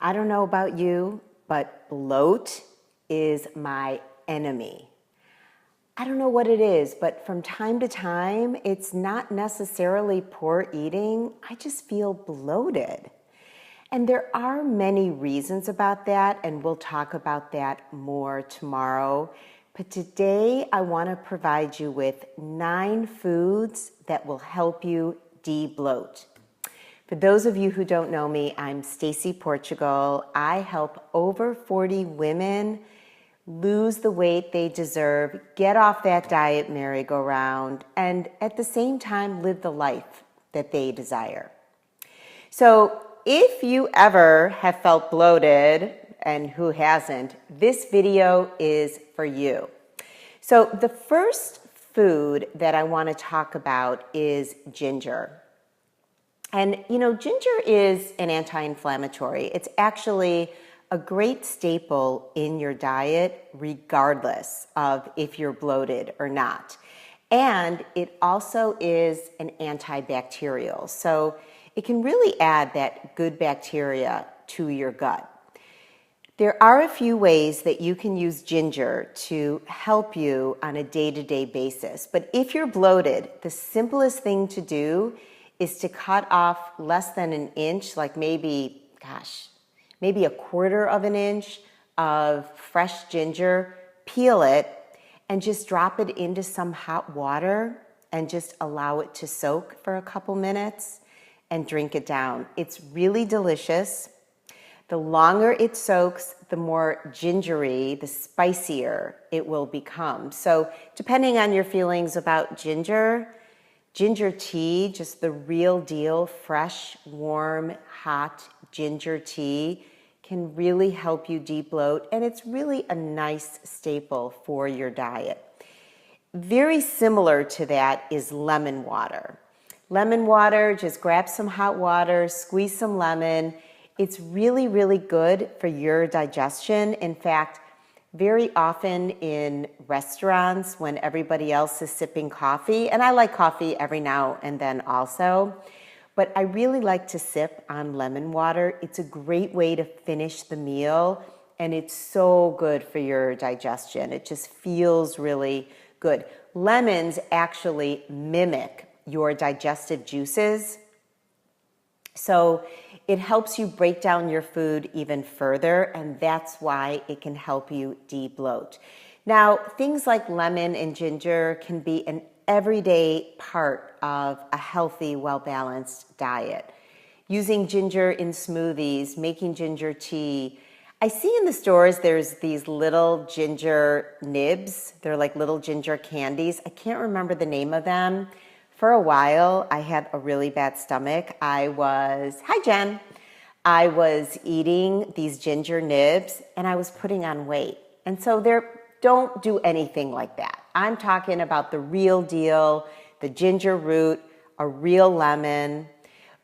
I don't know about you, but bloat is my enemy. I don't know what it is, but from time to time, it's not necessarily poor eating. I just feel bloated. And there are many reasons about that, and we'll talk about that more tomorrow. But today, I want to provide you with 9 foods that will help you de-bloat. For those of you who don't know me, I'm Stacy Portugal. I help over 40 women lose the weight they deserve, get off that diet merry-go-round, and at the same time live the life that they desire. So if you ever have felt bloated, and who hasn't, this video is for you. So the first food that I want to talk about is ginger. And you know, ginger is an anti-inflammatory. It's actually a great staple in your diet, regardless of if you're bloated or not. And it also is an antibacterial. So it can really add that good bacteria to your gut. There are a few ways that you can use ginger to help you on a day-to-day basis. But if you're bloated, the simplest thing to do is to cut off less than an inch, like maybe a quarter of an inch of fresh ginger, peel it, and just drop it into some hot water and just allow it to soak for a couple minutes and drink it down. It's really delicious. The longer it soaks, the more gingery, the spicier it will become. So depending on your feelings about ginger tea, just the real deal, fresh, warm, hot ginger tea can really help you de-bloat, and it's really a nice staple for your diet. Very similar to that is lemon water. Lemon water, just grab some hot water, squeeze some lemon. It's really, really good for your digestion. In fact, very often in restaurants when everybody else is sipping coffee, and I like coffee every now and then also, but I really like to sip on lemon water. It's a great way to finish the meal, and it's so good for your digestion. It just feels really good. Lemons actually mimic your digestive juices, so it helps you break down your food even further, and that's why it can help you de-bloat. Now, things like lemon and ginger can be an everyday part of a healthy, well-balanced diet. Using ginger in smoothies, making ginger tea. I see in the stores there's these little ginger nibs. They're like little ginger candies. I can't remember the name of them. For a while, I had a really bad stomach. Hi Jen. I was eating these ginger nibs and I was putting on weight. And so don't do anything like that. I'm talking about the real deal, the ginger root, a real lemon.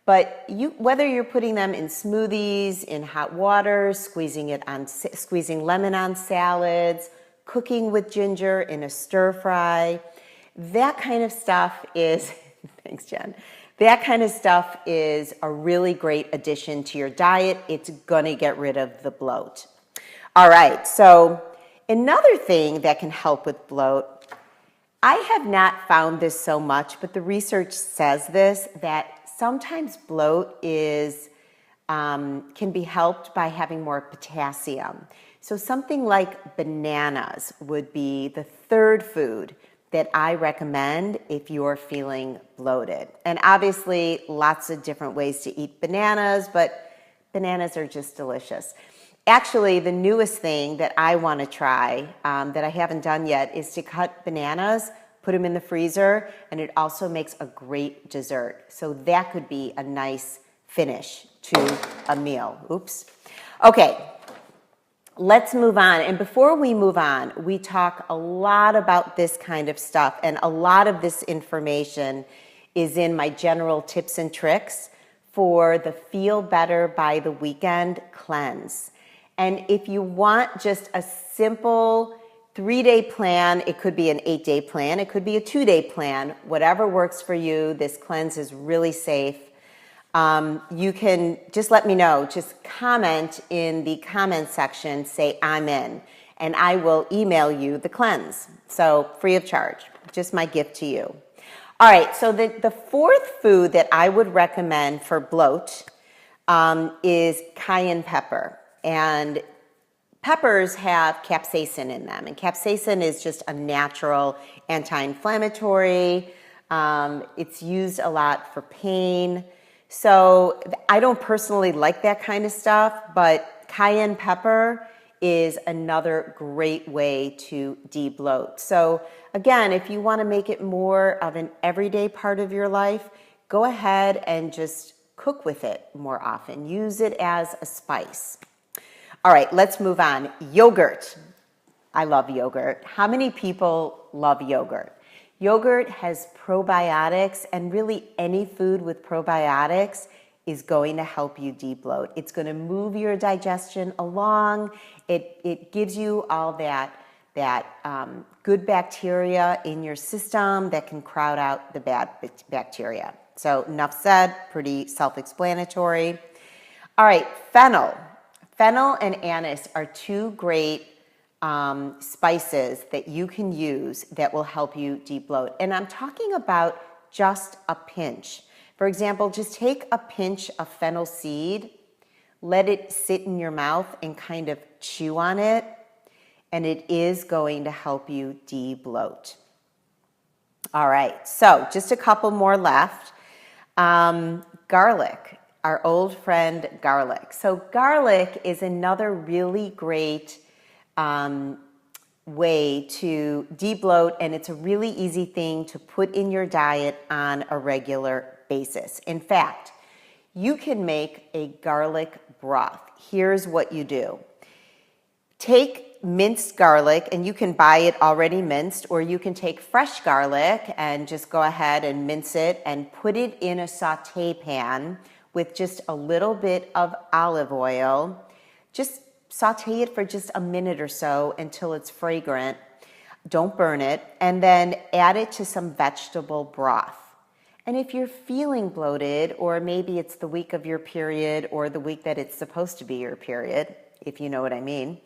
But whether you're putting them in smoothies, in hot water, squeezing lemon on salads, cooking with ginger in a stir fry, that kind of stuff is, thanks Jen, that kind of stuff is a really great addition to your diet. It's gonna get rid of the bloat. All right, so another thing that can help with bloat, I have not found this so much, but the research says this, that sometimes bloat can be helped by having more potassium. So something like bananas would be the third food that I recommend if you're feeling bloated. And obviously, lots of different ways to eat bananas, but bananas are just delicious. Actually, the newest thing that I want to try, that I haven't done yet, is to cut bananas, put them in the freezer, and it also makes a great dessert. So that could be a nice finish to a meal. Oops. Okay. Let's move on. And before we move on, we talk a lot about this kind of stuff, and a lot of this information is in my general tips and tricks for the Feel Better by the Weekend cleanse. And if you want just a simple 3-day plan, it could be an 8-day plan, it could be a 2-day plan, whatever works for you. This cleanse is really safe. You can just let me know. Just comment in the comment section, say I'm in, and I will email you the cleanse. So free of charge, just my gift to you. All right, so the fourth food that I would recommend for bloat is cayenne pepper. And peppers have capsaicin in them, and capsaicin is just a natural anti-inflammatory. It's used a lot for pain. So I don't personally like that kind of stuff, but cayenne pepper is another great way to de-bloat. So again, if you want to make it more of an everyday part of your life, go ahead and just cook with it more often. Use it as a spice. All right, let's move on. Yogurt. I love yogurt. How many people love yogurt? Yogurt has probiotics, and really any food with probiotics is going to help you de-bloat. It's going to move your digestion along. It gives you all that good bacteria in your system that can crowd out the bad bacteria. So enough said, pretty self-explanatory. All right, fennel. Fennel and anise are two great spices that you can use that will help you de-bloat. And I'm talking about just a pinch. For example, just take a pinch of fennel seed, let it sit in your mouth and kind of chew on it, and it is going to help you de-bloat. All right, so just a couple more left. Garlic, our old friend garlic. So garlic is another really great way to de-bloat, and it's a really easy thing to put in your diet on a regular basis. In fact, you can make a garlic broth. Here's what you do. Take minced garlic, and you can buy it already minced, or you can take fresh garlic and just go ahead and mince it and put it in a saute pan with just a little bit of olive oil. Just saute it for just a minute or so until it's fragrant. Don't burn it. And then add it to some vegetable broth. And if you're feeling bloated, or maybe it's the week of your period or the week that it's supposed to be your period, if you know what I mean,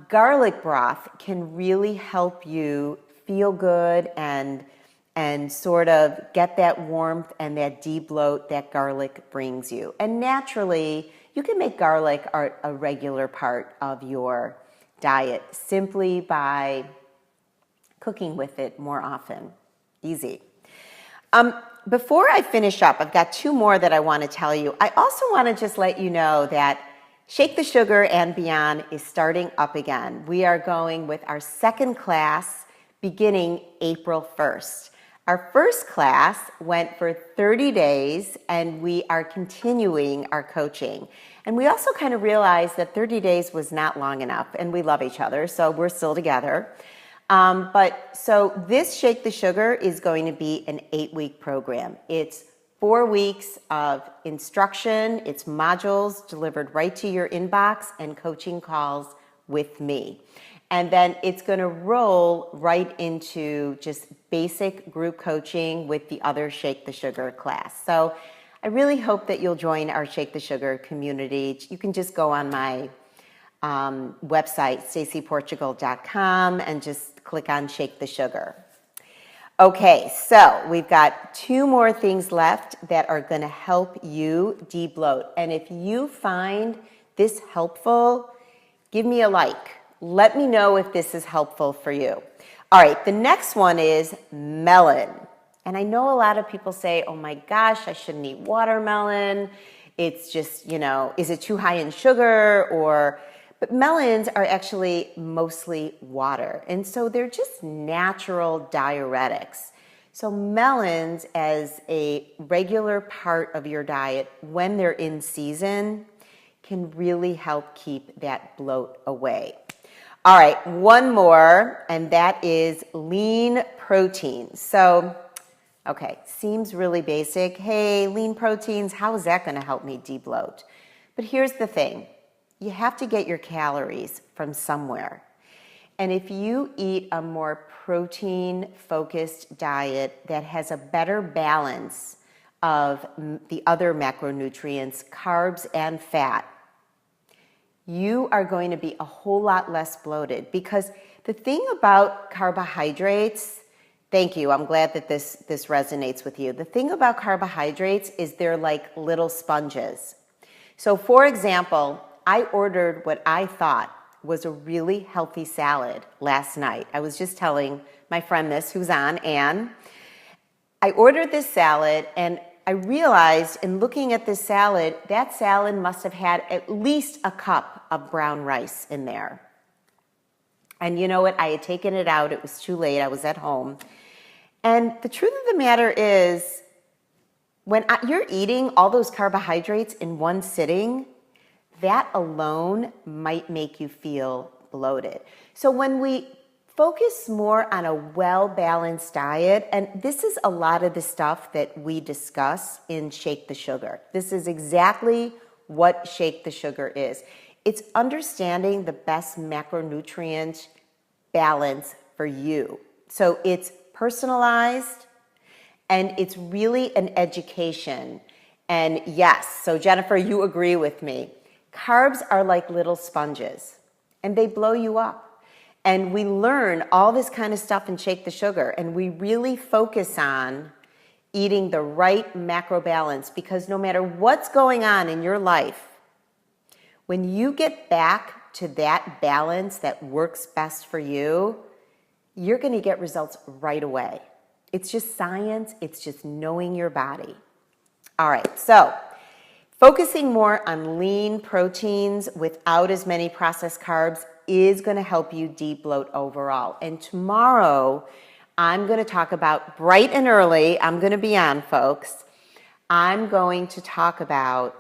garlic broth can really help you feel good and sort of get that warmth and that de-bloat that garlic brings you. And naturally, you can make garlic a regular part of your diet simply by cooking with it more often. Easy. Before I finish up, I've got two more that I want to tell you. I also want to just let you know that Shake the Sugar and Beyond is starting up again. We are going with our second class beginning April 1st. Our first class went for 30 days, and we are continuing our coaching. And we also kind of realized that 30 days was not long enough, and we love each other, so we're still together. So this Shake the Sugar is going to be an 8-week program. It's 4 weeks of instruction, it's modules delivered right to your inbox, and coaching calls with me. And then it's going to roll right into just basic group coaching with the other Shake the Sugar class. So I really hope that you'll join our Shake the Sugar community. You can just go on my website, stacyportugal.com, and just click on Shake the Sugar. Okay, so we've got 2 more things left that are going to help you de-bloat. And if you find this helpful, give me a like. Let me know if this is helpful for you. All right, the next one is melon. And I know a lot of people say, oh my gosh, I shouldn't eat watermelon. It's just, is it too high in sugar? But melons are actually mostly water. And so they're just natural diuretics. So melons as a regular part of your diet when they're in season can really help keep that bloat away. All right, one more, and that is lean proteins. So, okay, seems really basic. Hey, lean proteins, how is that going to help me de-bloat? But here's the thing. You have to get your calories from somewhere. And if you eat a more protein-focused diet that has a better balance of the other macronutrients, carbs and fat, you are going to be a whole lot less bloated. Because the thing about carbohydrates, thank you, I'm glad that this resonates with you. The thing about carbohydrates is they're like little sponges. So for example, I ordered what I thought was a really healthy salad last night. I was just telling my friend this, who's on, Anne. I ordered this salad and I realized in looking at this salad, that salad must have had at least a cup of brown rice in there. And you know what? I had taken it out. It was too late. I was at home. And the truth of the matter is, when you're eating all those carbohydrates in one sitting, that alone might make you feel bloated. So when we focus more on a well-balanced diet, and this is a lot of the stuff that we discuss in Shake the Sugar. This is exactly what Shake the Sugar is. It's understanding the best macronutrient balance for you. So it's personalized and it's really an education. And yes, so Jennifer, you agree with me. Carbs are like little sponges and they blow you up. And we learn all this kind of stuff in Shake the Sugar, and we really focus on eating the right macro balance, because no matter what's going on in your life, when you get back to that balance that works best for you, you're going to get results right away. It's just science. It's just knowing your body. All right, so focusing more on lean proteins without as many processed carbs is going to help you de-bloat overall. And tomorrow, I'm going to talk about, bright and early, I'm going to be on, folks. I'm going to talk about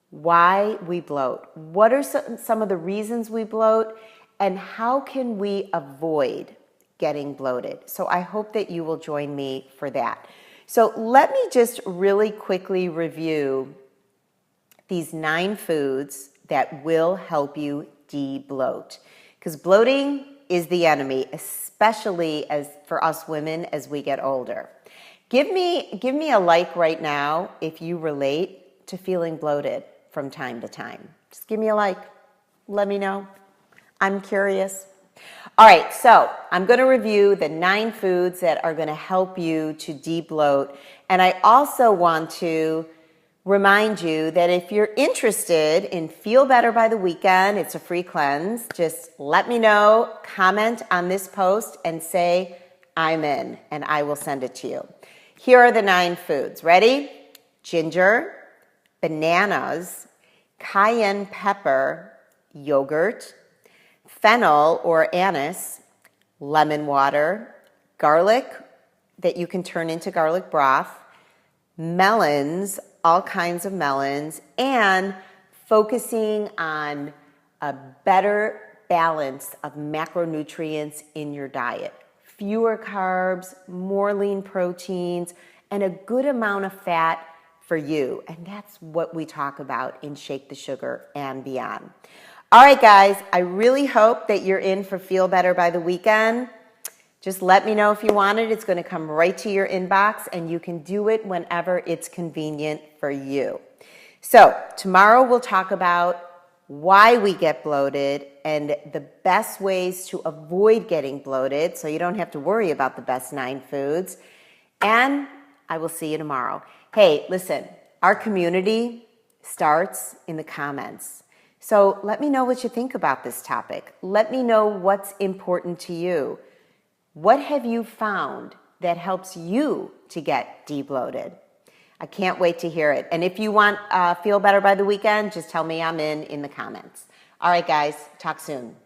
why we bloat. What are some of the reasons we bloat, and how can we avoid getting bloated? So I hope that you will join me for that. So let me just really quickly review these 9 foods that will help you de-bloat, because bloating is the enemy, especially as for us women as we get older. Give me a like right now if you relate to feeling bloated from time to time. Just give me a like. Let me know. I'm curious. All right, so I'm going to review the 9 foods that are going to help you to de-bloat, and I also want to remind you that if you're interested in Feel Better by the Weekend, it's a free cleanse. Just let me know, comment on this post and say, I'm in, and I will send it to you. Here are the 9 foods. Ready? Ginger, bananas, cayenne pepper, yogurt, fennel or anise, lemon water, garlic that you can turn into garlic broth, melons, all kinds of melons, and focusing on a better balance of macronutrients in your diet. Fewer carbs, more lean proteins, and a good amount of fat for you. And that's what we talk about in Shake the Sugar and beyond. All right, guys, I really hope that you're in for Feel Better by the Weekend. Just let me know if you want it. It's going to come right to your inbox, and you can do it whenever it's convenient for you. So tomorrow we'll talk about why we get bloated and the best ways to avoid getting bloated, so you don't have to worry about the best 9 foods. And I will see you tomorrow. Hey, listen, our community starts in the comments. So let me know what you think about this topic. Let me know what's important to you. What have you found that helps you to get de-bloated? I can't wait to hear it. And if you want Feel Better by the Weekend, just tell me I'm in the comments. All right, guys, talk soon.